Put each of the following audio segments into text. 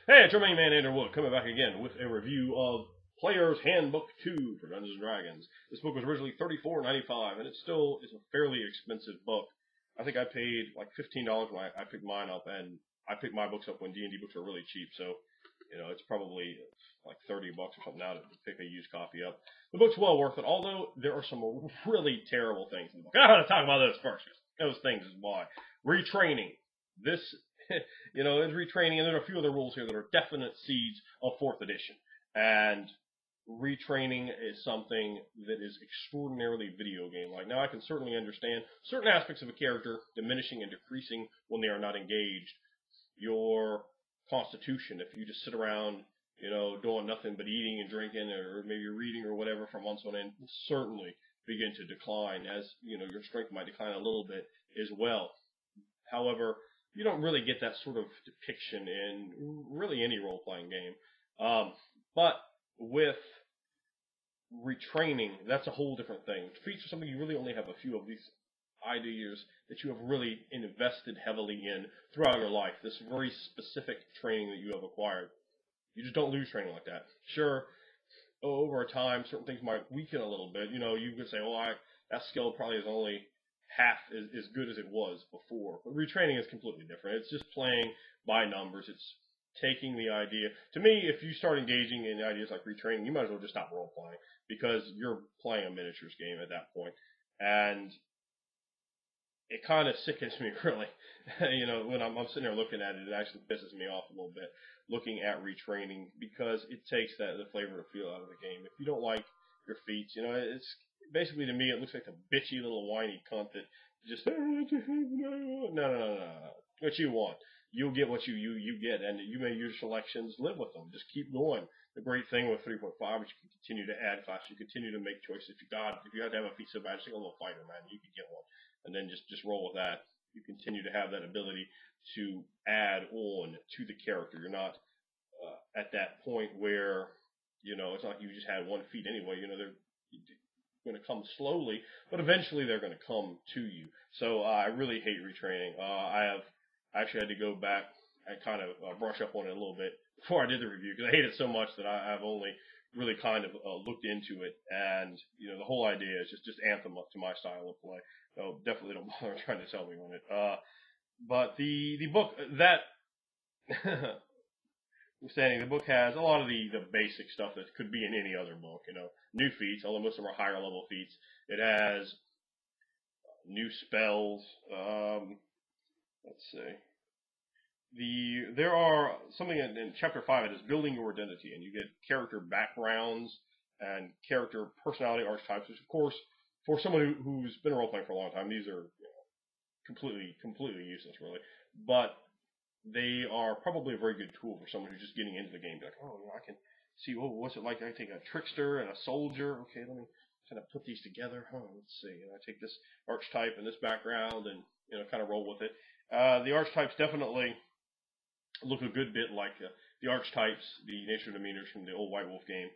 Hey, it's your main man, Andrew Wood, coming back again with a review of Player's Handbook II for Dungeons & Dragons. This book was originally $34.95, and it still is a fairly expensive book. I think I paid like $15 when I picked mine up, and I picked my books up when D&D books are really cheap, so, you know, it's probably like $30 or something now to pick a used copy up. The book's well worth it, although there are some really terrible things in the book. I gotta talk about those first, because those things is why. Retraining. This, you know, is retraining, and there are a few other rules here that are definite seeds of 4th edition. And retraining is something that is extraordinarily video game-like. Now, I can certainly understand certain aspects of a character diminishing and decreasing when they are not engaged. Your constitution, if you just sit around, you know, doing nothing but eating and drinking, or maybe reading or whatever from months on end, will certainly begin to decline, as, you know, your strength might decline a little bit as well. However, you don't really get that sort of depiction in really any role-playing game. But with retraining, that's a whole different thing. Feats are something you really only have a few of these ideas that you have really invested heavily in throughout your life. This very specific training that you have acquired. You just don't lose training like that. Sure, over time, certain things might weaken a little bit. You know, you could say, well, that skill probably is only half as good as it was before. But retraining is completely different. It's just playing by numbers. It's taking the idea. To me, if you start engaging in ideas like retraining, you might as well just stop role-playing, because you're playing a miniatures game at that point. And it kind of sickens me, really. You know, when I'm sitting there looking at it, it actually pisses me off a little bit, looking at retraining, because it takes the flavor and feel out of the game. If you don't like your feats, you know, it's basically, to me, it looks like a bitchy little whiny cunt that just, no. What you want. You'll get what you get, and you may use selections, live with them. Just keep going. The great thing with 3.5 is you can continue to add classes, you continue to make choices. If you have to have a feat so bad, just like a little fighter, man, you can get one. And then just roll with that. You continue to have that ability to add on to the character. You're not at that point where, you know, it's not like you just had one feat anyway. You know, they're going to come slowly, but eventually they're going to come to you. So I really hate retraining. I actually had to go back and kind of brush up on it a little bit before I did the review, because I hate it so much that I've only really kind of looked into it. And, you know, the whole idea is just amp them up to my style of play. So definitely don't bother trying to sell me on it. But the book, that standing, the book has a lot of the basic stuff that could be in any other book. You know, new feats, although most of them are higher level feats. It has new spells. Let's see. There are something in Chapter 5 that is building your identity, and you get character backgrounds and character personality archetypes, which, of course, for someone who's been role-playing for a long time, these are, you know, completely useless, really. But they are probably a very good tool for someone who's just getting into the game. Be like, oh, you know, I can see, oh, what's it like? I take a trickster and a soldier. Okay, let me kind of put these together. Let's see. And I take this archetype and this background, and, you know, kind of roll with it. The archetypes definitely look a good bit like the archetypes, the nature demeanors from the old White Wolf game.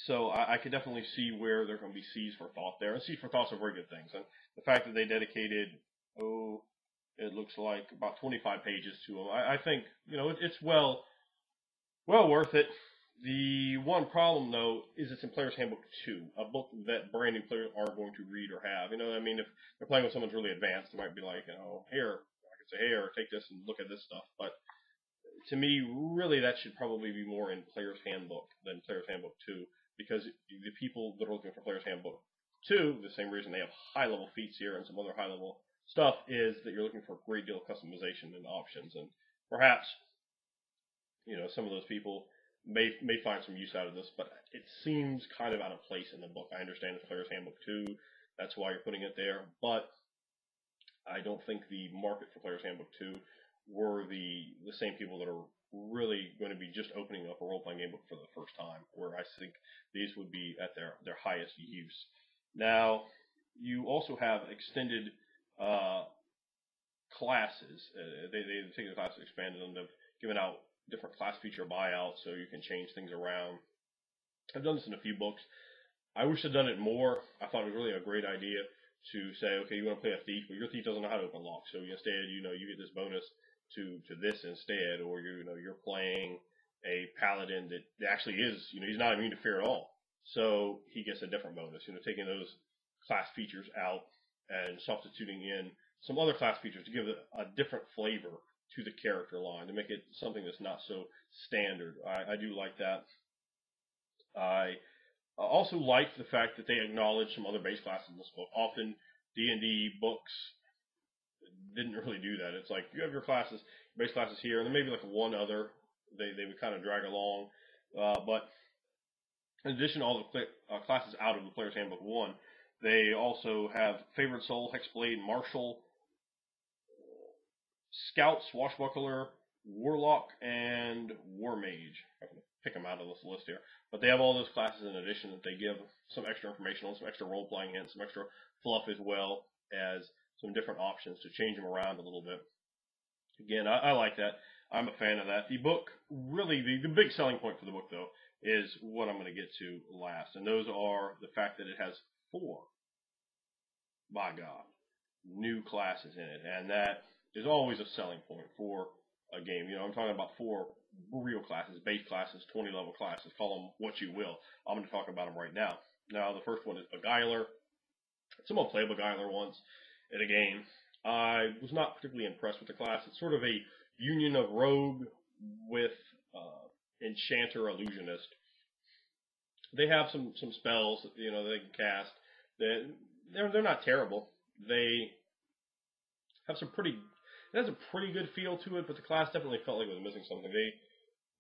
So I could definitely see where there are going to be seeds for thought there. And seeds for thoughts are very good things. And the fact that they dedicated, it looks like about 25 pages to them, I think, you know, it's well worth it. The one problem, though, is it's in Player's Handbook 2, a book that brand new players are going to read or have. You know, I mean, if they're playing with someone who's really advanced, they might be like, you know, here, I could say, here, take this and look at this stuff. But to me, really, that should probably be more in Player's Handbook than Player's Handbook 2, because the people that are looking for Player's Handbook 2, the same reason they have high-level feats here and some other high-level stuff, is that you're looking for a great deal of customization and options. And perhaps, you know, some of those people may find some use out of this, but it seems kind of out of place in the book. I understand it's Player's Handbook 2, that's why you're putting it there, but I don't think the market for Player's Handbook 2 were the same people that are really going to be just opening up a role-playing game book for the first time, where I think these would be at their highest use. Now, you also have extended classes. They've taken the classes, expanded them, they've given out different class feature buyouts so you can change things around. I've done this in a few books. I wish I'd done it more. I thought it was really a great idea to say, okay, you want to play a thief, but your thief doesn't know how to open locks, so instead, you know, you get this bonus to this instead, or you're playing a paladin that actually is, he's not immune to fear at all, so he gets a different bonus. Taking those class features out and substituting in some other class features to give it a different flavor to the character line, to make it something that's not so standard. I do like that. I also like the fact that they acknowledge some other base classes in this book. Often D&D books didn't really do that. It's like you have your classes, base classes here, and then maybe like one other they would kind of drag along. But in addition to all the classes out of the Player's Handbook 1, they also have Favored Soul, Hexblade, Marshal, Scout, Swashbuckler, Warlock, and War Mage. I'm going to pick them out of this list here. But they have all those classes in addition that they give some extra information on, some extra role-playing hints, some extra fluff, as well as some different options to change them around a little bit. Again, I like that. I'm a fan of that. The book, really, the big selling point for the book, though, is what I'm going to get to last. And those are the fact that it has 4, by God, new classes in it. And that is always a selling point for a game. I'm talking about 4 real classes, base classes, 20-level classes. Call them what you will. I'm going to talk about them right now. Now, the first one is Beguiler. Someone played Beguiler once in a game. I was not particularly impressed with the class. It's sort of a union of rogue with enchanter illusionist. They have some spells that, they can cast. They're not terrible. They have it has a pretty good feel to it, but the class definitely felt like it was missing something.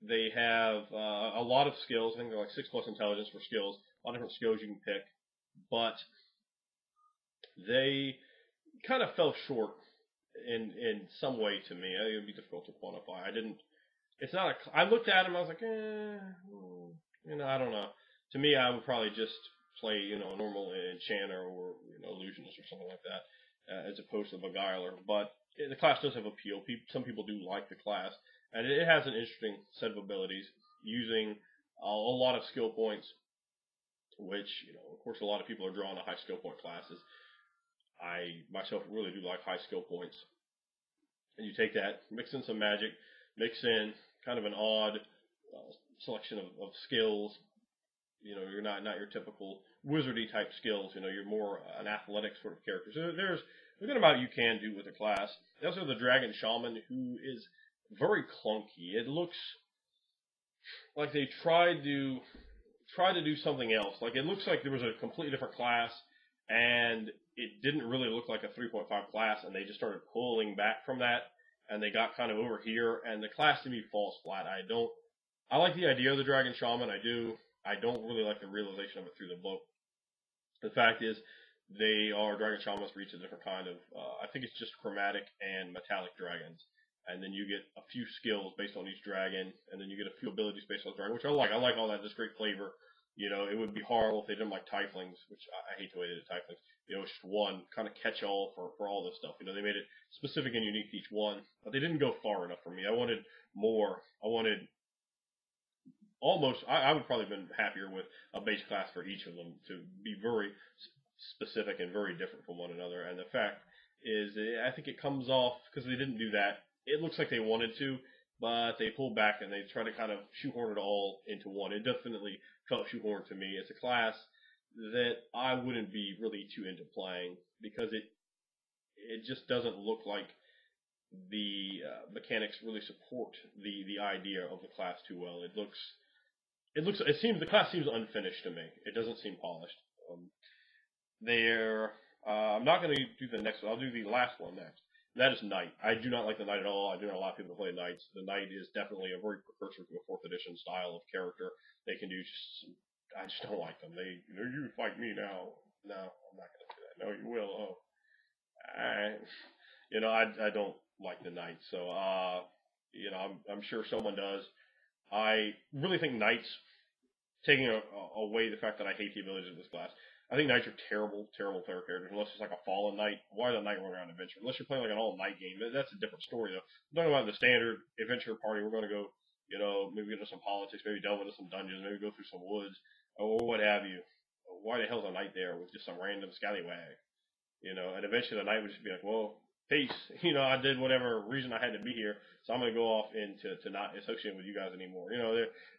They have a lot of skills. I think they're like 6+ intelligence for skills. A lot of different skills you can pick, but they kind of fell short in some way to me. It would be difficult to quantify. I looked at them, I was like, I don't know. To me, I would probably just play, a normal enchanter or, illusionist or something like that, as opposed to Beguiler. But the class does have appeal. Some people do like the class, and it has an interesting set of abilities using a lot of skill points, which, of course, a lot of people are drawn to high skill point classes. I myself really do like high skill points. And you take that, mix in some magic, mix in kind of an odd selection of skills. You're not your typical wizardy type skills. You're more an athletic sort of character. So there's a good amount you can do with the class. There's also the Dragon Shaman, who is very clunky. It looks like they tried to do something else. Like, it looks like there was a completely different class, and it didn't really look like a 3.5 class, and they just started pulling back from that, and they got kind of over here, and the class to me falls flat. I like the idea of the Dragon Shaman, I do. I don't really like the realization of it through the book. The fact is, they are Dragon Shamans for each a different kind of, I think it's just chromatic and metallic dragons. And then you get a few skills based on each dragon, and then you get a few abilities based on the dragon, which I like. I like all that, this great flavor. It would be horrible if they didn't like Tieflings, which I hate the way they did Tieflings. It's just one kind of catch-all for all this stuff. They made it specific and unique to each one, but they didn't go far enough for me. I wanted more. I wanted almost, I would probably have been happier with a base class for each of them to be very specific and very different from one another. And the fact is, I think it comes off, because they didn't do that, it looks like they wanted to, but they pulled back and they try to kind of shoehorn it all into one. It definitely felt shoehorned to me. It's a class that I wouldn't be really too into playing, because it just doesn't look like the mechanics really support the idea of the class too well. The class seems unfinished to me. It doesn't seem polished. I'm not going to do the next one. I'll do the last one next. That is Knight. I do not like the Knight at all. I do know a lot of people play Knights. The Knight is definitely a very precursor to a 4th edition style of character. They can do I just don't like them. You fight me now. No, I'm not going to do that. No, you will. Oh. I don't like the Knights. So, I'm sure someone does. I really think Knights, taking away the fact that I hate the abilities of this class, I think Knights are terrible, terrible player characters, unless it's like a fallen Knight. Why the Knight run around adventure? Unless you're playing like an all-night game, that's a different story, though. I'm talking about the standard adventure party. We're going to go, maybe get into some politics, maybe delve into some dungeons, maybe go through some woods, or what have you. Why the hell's a Knight there with just some random scallywag? And eventually the Knight would just be like, well, peace. I did whatever reason I had to be here, so I'm going to go off into not associate with you guys anymore.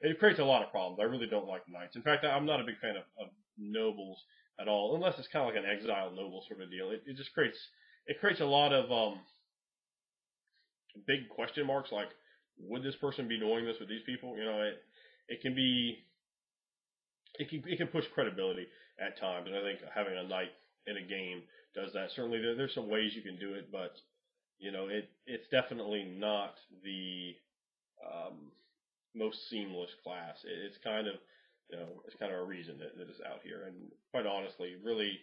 It creates a lot of problems. I really don't like knights. In fact, I'm not a big fan of nobles at all, unless it's kind of like an exiled noble sort of deal. It just creates a lot of big question marks, like, would this person be doing this with these people? It can push credibility at times, and I think having a knight in a game does that. Certainly, there's some ways you can do it, but it's definitely not the most seamless class. It's kind of a reason that is out here, and quite honestly, really,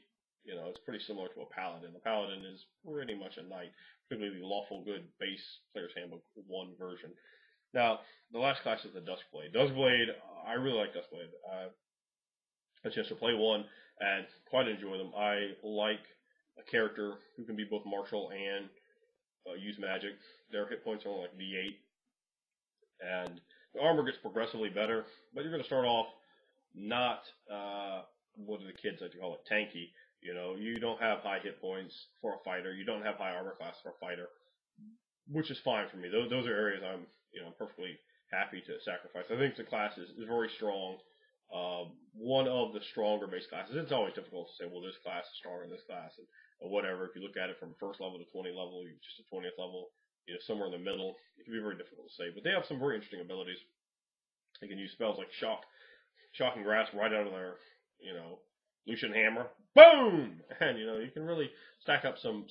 it's pretty similar to a paladin. A paladin is pretty much a knight, particularly the lawful good base Player's Handbook 1 version. Now, the last class is the Duskblade. Duskblade, I really like Duskblade. I had a chance to play one and quite enjoy them. I like a character who can be both martial and use magic. Their hit points are only like D8, and the armor gets progressively better, but you're going to start off not, what do the kids like to call it, tanky. You don't have high hit points for a fighter. You don't have high armor class for a fighter, which is fine for me. Those are areas I'm perfectly happy to sacrifice. I think the class is very strong. One of the stronger base classes. It's always difficult to say, well, this class is stronger than this class, or whatever. If you look at it from first level to 20 level, just to 20th level, somewhere in the middle, it can be very difficult to say. But they have some very interesting abilities. They can use spells like shock and grasp right out of their, Lucian hammer, boom, and you can really stack up some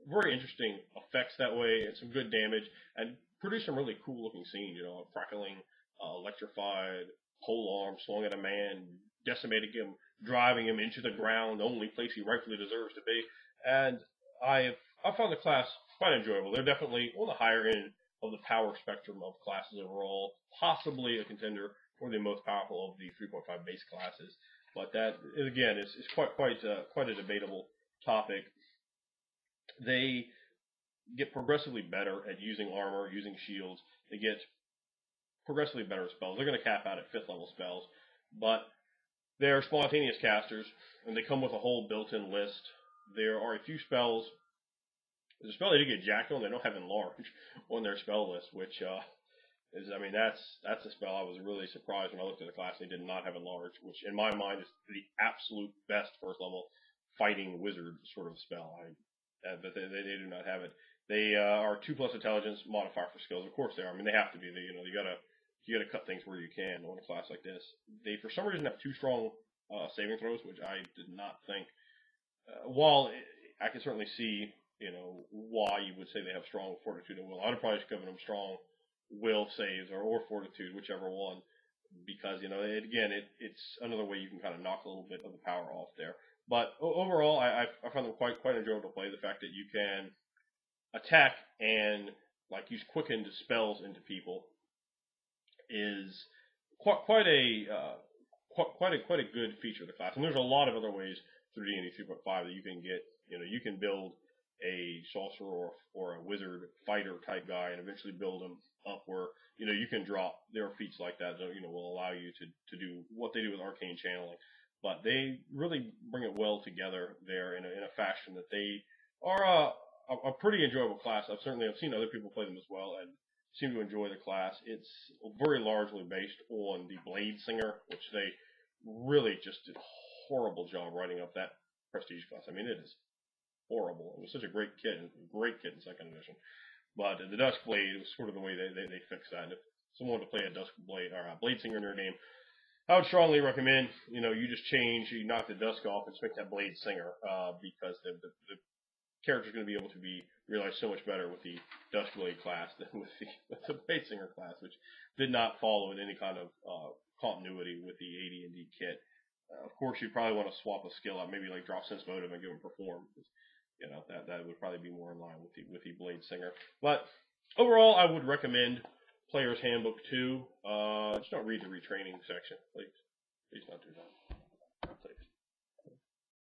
very interesting effects that way, and some good damage, and produce some really cool looking scenes. Crackling, electrified, whole arm swung at a man, decimating him, driving him into the ground, the only place he rightfully deserves to be. And I found the class quite enjoyable. They're definitely on the higher end of the power spectrum of classes overall, possibly a contender for the most powerful of the 3.5 base classes. But that, again, is quite a debatable topic. They get progressively better at using armor, using shields. They get progressively better spells. They're going to cap out at 5th level spells, but they're spontaneous casters, and they come with a whole built-in list. There are a few spells. There's a spell they do get jacked on. They don't have enlarge on their spell list, which that's a spell I was really surprised when I looked at the class. They did not have enlarge, which in my mind is the absolute best first level fighting wizard sort of spell. But they do not have it. They are 2+ intelligence modifier for skills. Of course they are. They have to be. You gotta cut things where you can on a class like this. They for some reason have 2 strong saving throws, which I did not think. While I can certainly see why you would say they have strong fortitude and will, I'd probably just give them strong will saves or fortitude, whichever one, because it's another way you can kind of knock a little bit of the power off there. But overall, I found them quite enjoyable to play. The fact that you can attack and use quickened spells into people is quite a good feature of the class. And there's a lot of other ways through D&D 3.5 that you can get. You can build a sorcerer or a wizard fighter type guy and eventually build them up where you can drop. There are feats like that will allow you to do what they do with arcane channeling. But they really bring it well together there in a fashion that they are a pretty enjoyable class. I've seen other people play them as well and seem to enjoy the class. It's very largely based on the Blade Singer, which they really just did a horrible job writing up that prestige class. It is horrible. It was such a great kit in 2nd edition. But the Duskblade was sort of the way they fixed that. And if someone wanted to play a Duskblade or a Blade Singer in their game, I would strongly recommend, you knock the Dusk off and just make that Blade Singer, because the character's going to be able to be realized so much better with the Duskblade class than with the Blade Singer class, which did not follow in any kind of continuity with the AD&D kit. Of course, you'd probably want to swap a skill out, maybe drop Sense Motive and give him Perform. That would probably be more in line with the Blade Singer. But overall, I would recommend Player's Handbook 2. Just don't read the retraining section, please. Please don't do that.